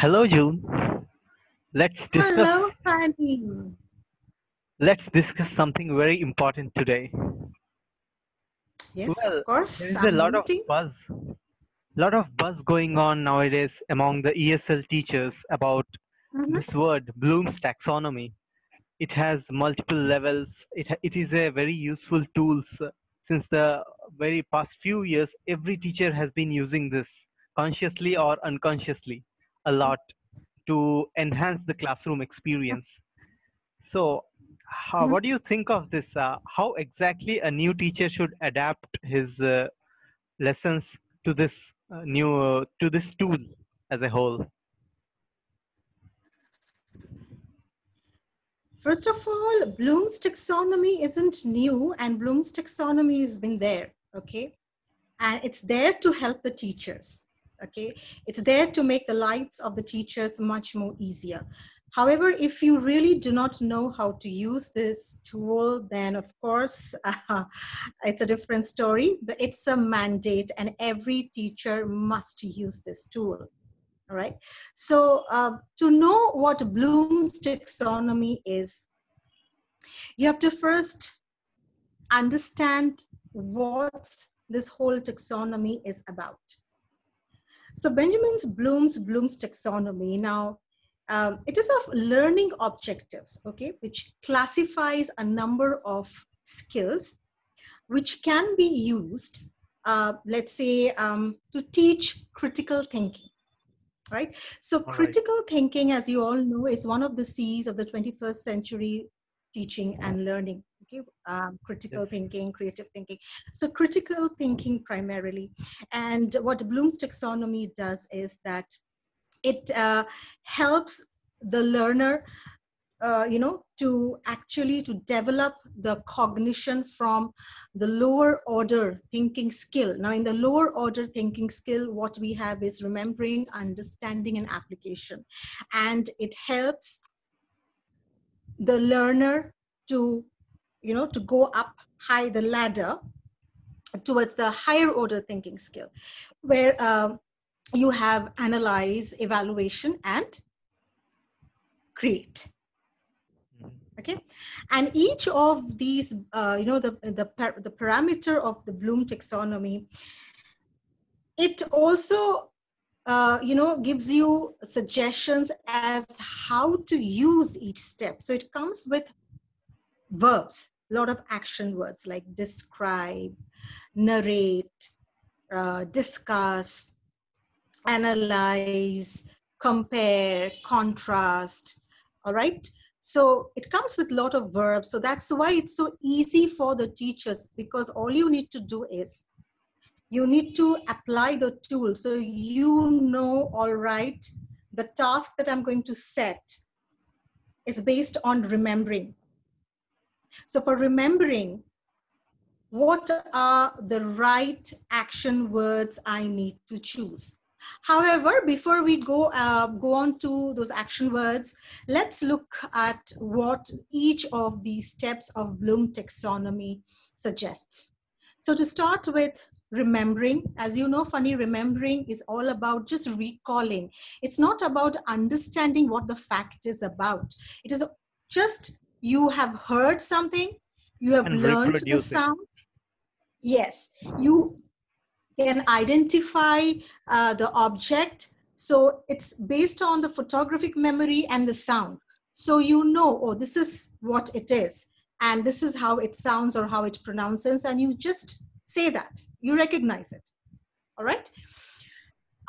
Hello, June. Let's discuss. Hello, Fanny. Let's discuss something very important today. Yes, Well, of there course, is a I'm lot of waiting. buzz going on nowadays among the ESL teachers about Mhm. this word, Bloom's taxonomy. It has multiple levels. It is a very useful tool. Since the very past few years, every teacher has been using this consciously or unconsciously a lot to enhance the classroom experience. So, Mhm. what do you think of this? How exactly a new teacher should adapt his lessons to this to this tool as a whole? First of all, Bloom's taxonomy isn't new, and Bloom's taxonomy has been there, okay? And it's there to help the teachers, okay? It's there to make the lives of the teachers much more easier. However, if you really do not know how to use this tool, then of course, it's a different story, but it's a mandate, and every teacher must use this tool. All right. So to know what Bloom's taxonomy is, you have to first understand what this whole taxonomy is about. So Bloom's taxonomy. Now, it is of learning objectives, okay, which classifies a number of skills which can be used, let's say, to teach critical thinking. Right? So All right. critical thinking, as you all know, is one of the C's of the 21st century teaching and learning. Okay, Yes. critical thinking, creative thinking. So critical thinking primarily. And what Bloom's taxonomy does is that it helps the learner to actually to develop the cognition from the lower order thinking skill. Now, in the lower order thinking skill, what we have is remembering, understanding, and application. And it helps the learner to, to go up high the ladder towards the higher order thinking skill, where you have analyze, evaluation, and create. Mhm. Okay, and each of these the parameter of the Bloom taxonomy, it also gives you suggestions as how to use each step. So it comes with verbs, a lot of action words like describe, narrate, discuss, analyze, compare, contrast. All right. So it comes with a lot of verbs. So that's why it's so easy for the teachers, because all you need to do is you need to apply the tool. So you know, all right, the task that I'm going to set is based on remembering. So for remembering, what are the right action words I need to choose? However, before we go on to those action words, let's look at what each of these steps of Bloom taxonomy suggests. So to start with, remembering, as you know, funny, remembering is all about just recalling. It's not about understanding what the fact is about. It is just you have heard something, you have And learned the reproduce it. sound. Yes, you can identify the object. So it's based on the photographic memory and the sound. So you know, oh, this is what it is, and this is how it sounds or how it pronounces, and you just say that. You recognize it. All right.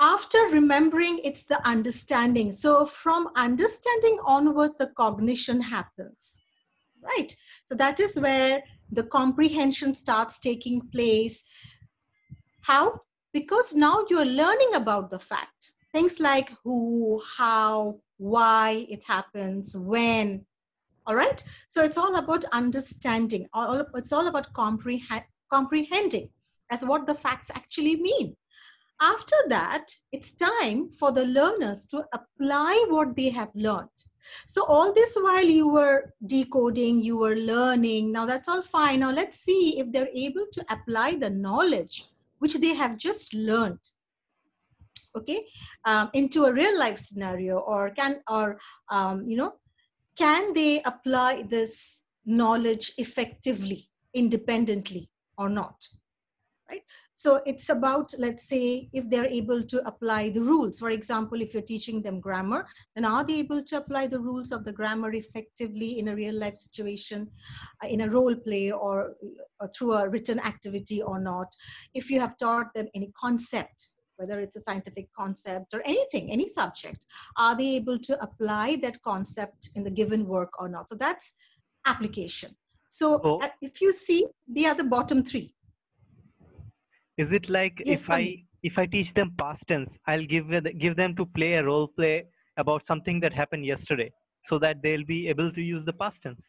After remembering, it's the understanding. So from understanding onwards, the cognition happens. Right. So that is where the comprehension starts taking place. How? Because now you're learning about the fact. Things like who, how, why it happens, when. All right. So it's all about understanding. It's all about comprehending as what the facts actually mean. After that, it's time for the learners to apply what they have learned. So all this while you were decoding, you were learning. Now that's all fine. Now let's see if they're able to apply the knowledge which they have just learned. okay, into a real life scenario, or can they apply this knowledge effectively, independently or not? Right? So it's about, let's say, if they're able to apply the rules. For example, if you're teaching them grammar, then are they able to apply the rules of the grammar effectively in a real life situation, in a role play, or through a written activity or not? If you have taught them any concept, whether it's a scientific concept or anything, any subject, are they able to apply that concept in the given work or not? So that's application. So So if you see, they are the bottom three. is it like Yes, funny. if I teach them past tense, I'll give them to play a role play about something that happened yesterday, so that they'll be able to use the past tense.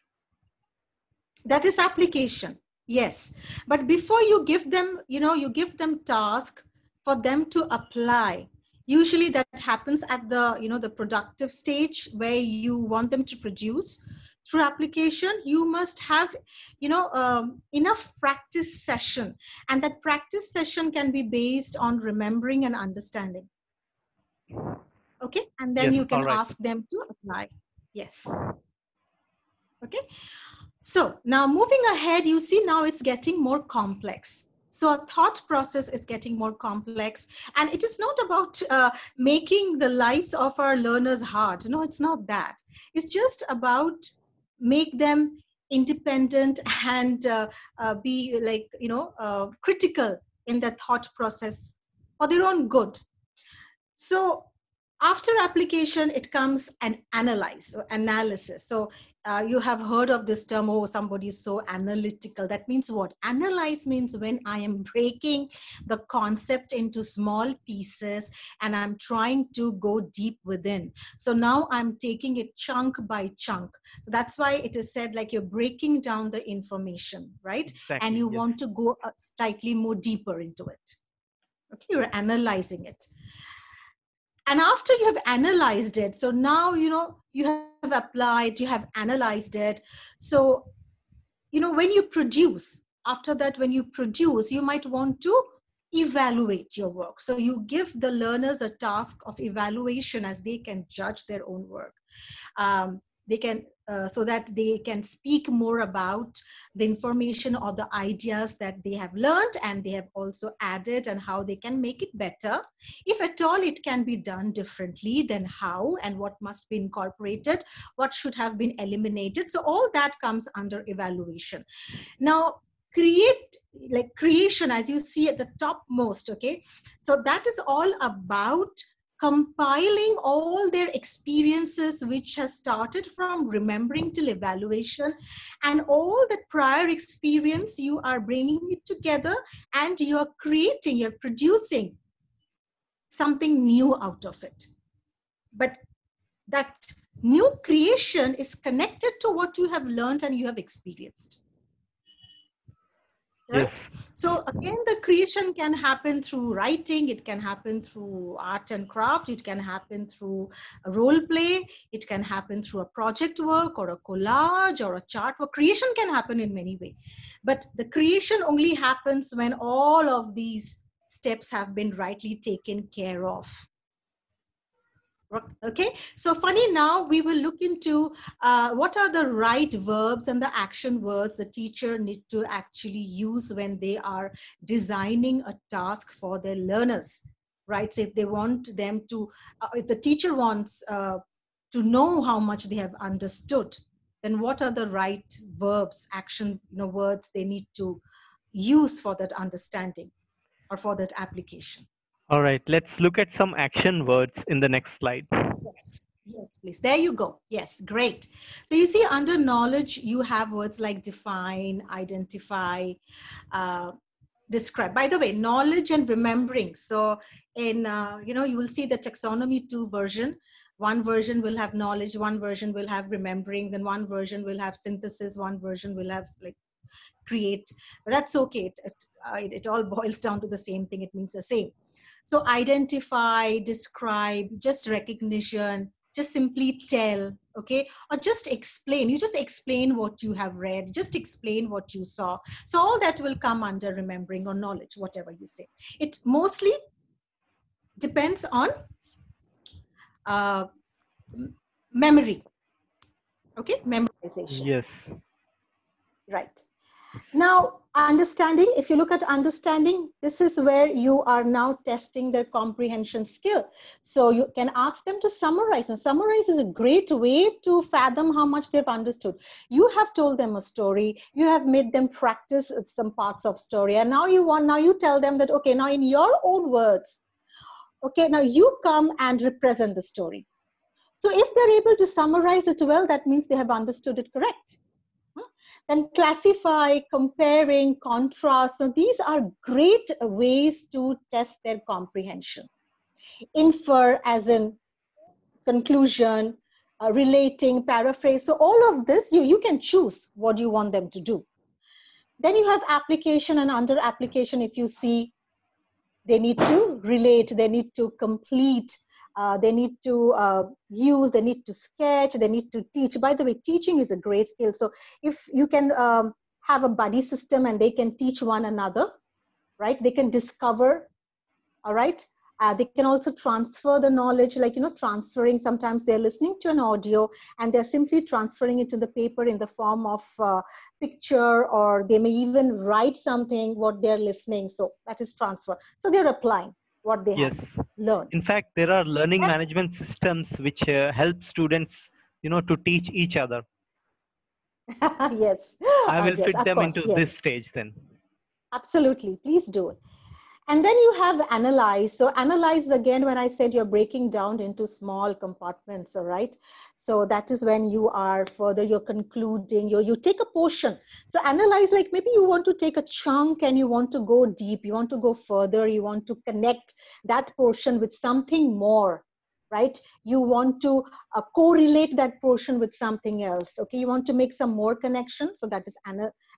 That is application. Yes. But before you give them, you give them task for them to apply. Usually that happens at the productive stage where you want them to produce. Through application, you must have, enough practice session. And that practice session can be based on remembering and understanding. Okay. And then Yes, you all can right. ask them to apply. Yes. Okay. So now moving ahead, you see now it's getting more complex. So a thought process is getting more complex, and it is not about making the lives of our learners hard. No, it's not that. It's just about make them independent and be like, critical in their thought process for their own good. So after application, it comes an analyze or analysis. So you have heard of this term, oh, somebody is so analytical. That means what? Analyze means when I am breaking the concept into small pieces and I'm trying to go deep within. So now I'm taking it chunk by chunk. So that's why it is said like you're breaking down the information, right? And Exactly. you Yes. want to go slightly more deeper into it. Okay, you're analyzing it. And after you have analyzed it, so now you have applied, you have analyzed it. So when you produce, after that, when you produce, you might want to evaluate your work. So you give the learners a task of evaluation as they can judge their own work. They can so that they can speak more about the information or the ideas that they have learned and they have also added, and how they can make it better. If at all it can be done differently, then how, and what must be incorporated, what should have been eliminated. So all that comes under evaluation. Now creation, as you see at the topmost, okay, so that is all about compiling all their experiences, which has started from remembering till evaluation, and all that prior experience, you are bringing it together and you're creating, you're producing something new out of it. But that new creation is connected to what you have learned and you have experienced. Right? Yes. So again, the creation can happen through writing, it can happen through art and craft, it can happen through a role play, it can happen through a project work or a collage or a chart work. Creation can happen in many ways. But the creation only happens when all of these steps have been rightly taken care of. Okay, so funny, now we will look into what are the right verbs and the action words the teacher need to actually use when they are designing a task for their learners, right? So if they want them to, if the teacher wants to know how much they have understood, then what are the right verbs, action, words they need to use for that understanding or for that application. All right. Let's look at some action words in the next slide. Yes, yes, please. There you go. Yes, great. So you see, under knowledge, you have words like define, identify, uh, describe. By the way, knowledge and remembering. So in, you will see the taxonomy 2 version. One version will have knowledge, one version will have remembering, then one version will have synthesis, one version will have like create. But that's okay. It all boils down to the same thing. It means the same. So identify, describe, just recognition, just simply tell, okay? Or just explain. You just explain what you have read, just explain what you saw. So all that will come under remembering or knowledge, whatever you say. It mostly depends on uh, memory. Okay, memorization. Yes. Right. Now, understanding, if you look at understanding, this is where you are now testing their comprehension skill. So you can ask them to summarize. And summarize is a great way to fathom how much they've understood. You have told them a story, you have made them practice some parts of story. And now you tell them that, okay, now in your own words, okay, now you come and represent the story. So if they're able to summarize it well, that means they have understood it correct. Then classify, comparing, contrast. So these are great ways to test their comprehension. Infer as in conclusion, relating, paraphrase. So all of this, you can choose what you want them to do. Then you have application, and under application, if you see, they need to relate, they need to complete, they need to use, they need to sketch, they need to teach. By the way, teaching is a great skill. So if you can have a buddy system and they can teach one another, right? They can discover, all right? They can also transfer the knowledge, like, transferring. Sometimes they're listening to an audio and they're simply transferring it to the paper in the form of picture, or they may even write something, what they're listening. So that is transfer. So they're applying what they have Yes. learned. In fact, there are learning And management systems which help students, to teach each other. yes, I will yes, fit of them course, into this yes, stage then. absolutely. Please do it. And then you have analyze. So analyze, again, when I said you're breaking down into small compartments, all right? So that is when you are further, you're concluding, you take a portion. So analyze, like maybe you want to take a chunk and you want to go deep, you want to go further, you want to connect that portion with something more, right? You want to correlate that portion with something else, okay? You want to make some more connection. So that is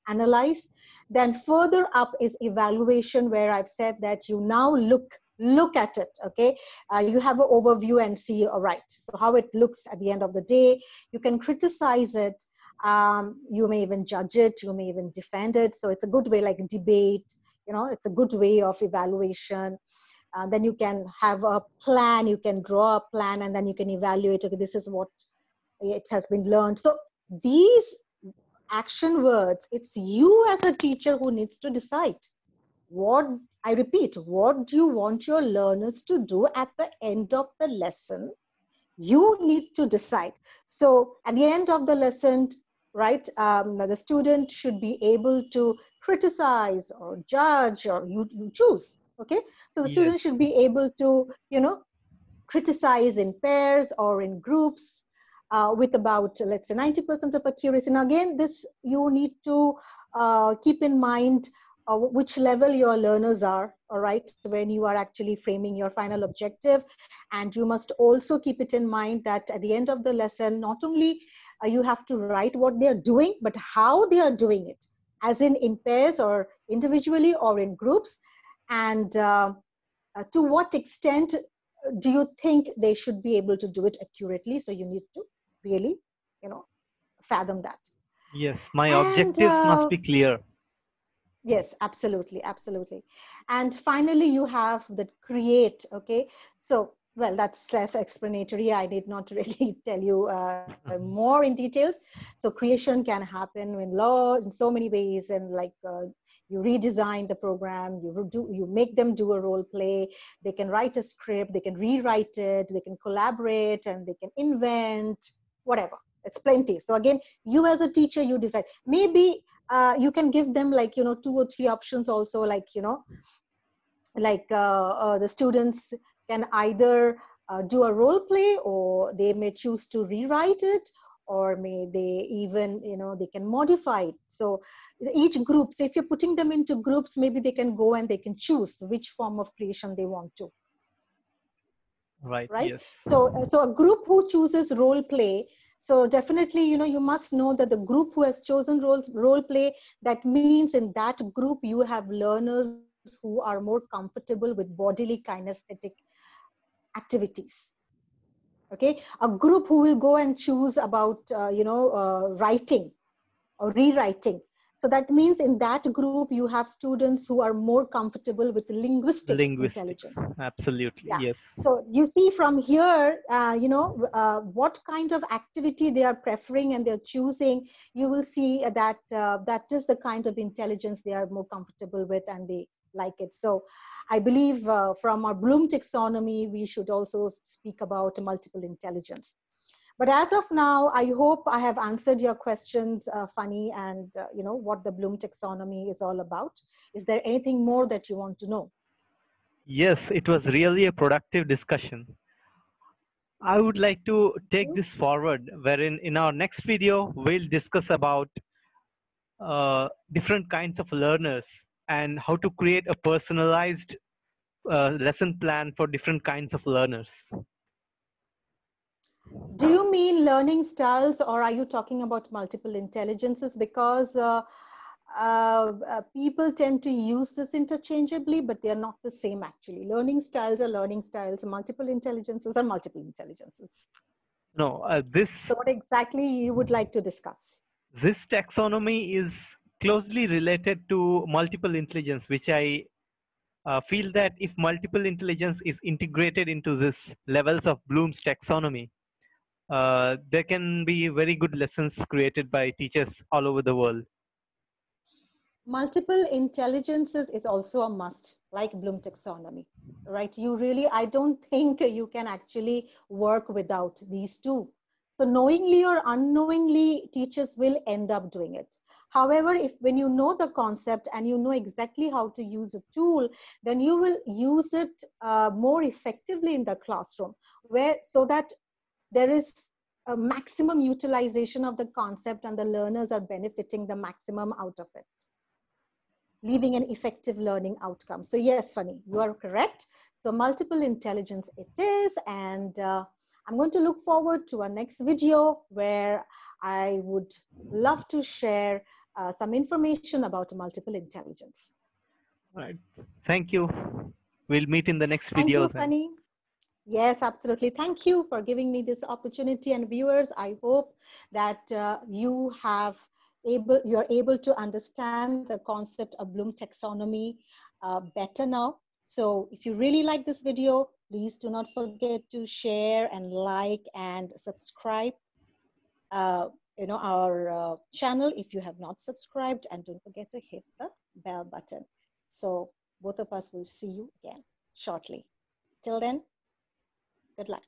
analyze. Then further up is evaluation, where I've said that you now look at it, okay? You have an overview and see, all right, so how it looks at the end of the day. You can criticize it. You may even judge it. You may even defend it. So it's a good way, like debate, it's a good way of evaluation. Then you can have a plan. You can draw a plan, and then you can evaluate, okay, this is what it has been learned. So these action words, it's you as a teacher who needs to decide what, I repeat, what do you want your learners to do at the end of the lesson? You need to decide. So at the end of the lesson, right, the student should be able to criticize or judge, or you choose, okay? So the Yes. student should be able to, criticize in pairs or in groups, with about, let's say, 90% of accuracy. Now, again, this you need to keep in mind which level your learners are, all right, when you are actually framing your final objective. And you must also keep it in mind that at the end of the lesson, not only you have to write what they are doing, but how they are doing it, as in pairs or individually or in groups. And to what extent do you think they should be able to do it accurately? So you need to really, you know, fathom that. Yes. My And objectives must be clear. yes, absolutely, absolutely. And finally, you have the create. Okay, so well, that's self-explanatory. I need not really tell you more in details. So creation can happen in so many ways, and like you redesign the program, you make them do a role play. They can write a script, they can rewrite it, they can collaborate, and they can invent whatever. It's plenty. So again, you as a teacher, you decide. Maybe you can give them, like, 2 or 3 options also, like, like the students can either do a role play, or they may choose to rewrite it, or may they even, they can modify it. So each group, so if you're putting them into groups, maybe they can go and they can choose which form of creation they want to, Right. right? Yes. So a group who chooses role play, so definitely, you must know that the group who has chosen role play, that means in that group you have learners who are more comfortable with bodily kinesthetic activities. Okay, a group who will go and choose about writing or rewriting, So that means in that group, you have students who are more comfortable with linguistic Linguistics, intelligence. absolutely, Yeah. yes. So you see from here, what kind of activity they are preferring and they're choosing. You will see that that is the kind of intelligence they are more comfortable with and they like it. So I believe from our Bloom taxonomy, we should also speak about multiple intelligence. But as of now, I hope I have answered your questions, Funny, and what the Bloom taxonomy is all about. Is there anything more that you want to know? Yes, it was really a productive discussion. I would like to take this forward, wherein in our next video, we'll discuss about different kinds of learners and how to create a personalized lesson plan for different kinds of learners. Do you mean learning styles, or are you talking about multiple intelligences? Because people tend to use this interchangeably, but they are not the same actually. Learning styles are learning styles, multiple intelligences are multiple intelligences. No, So, what exactly you would like to discuss? this taxonomy is closely related to multiple intelligence, which I feel that if multiple intelligence is integrated into this levels of Bloom's taxonomy, there can be very good lessons created by teachers all over the world. Multiple intelligences is also a must, like Bloom taxonomy, right? You really, I don't think you can actually work without these two. So knowingly or unknowingly, teachers will end up doing it. However, if when you know the concept and you know exactly how to use a tool, then you will use it more effectively in the classroom, where so that there is a maximum utilization of the concept and the learners are benefiting the maximum out of it, leaving an effective learning outcome. So yes, Funny, you are correct. So multiple intelligence it is. And I'm going to look forward to our next video where I would love to share some information about multiple intelligence. All right. Thank you. We'll meet in the next Thank video you, then. Funny. Yes, absolutely. Thank you for giving me this opportunity. And viewers, I hope that you're able to understand the concept of Bloom taxonomy better now. So if you really like this video, please do not forget to share and like and subscribe our channel if you have not subscribed, and don't forget to hit the bell button. So both of us will see you again shortly. Till then, good luck.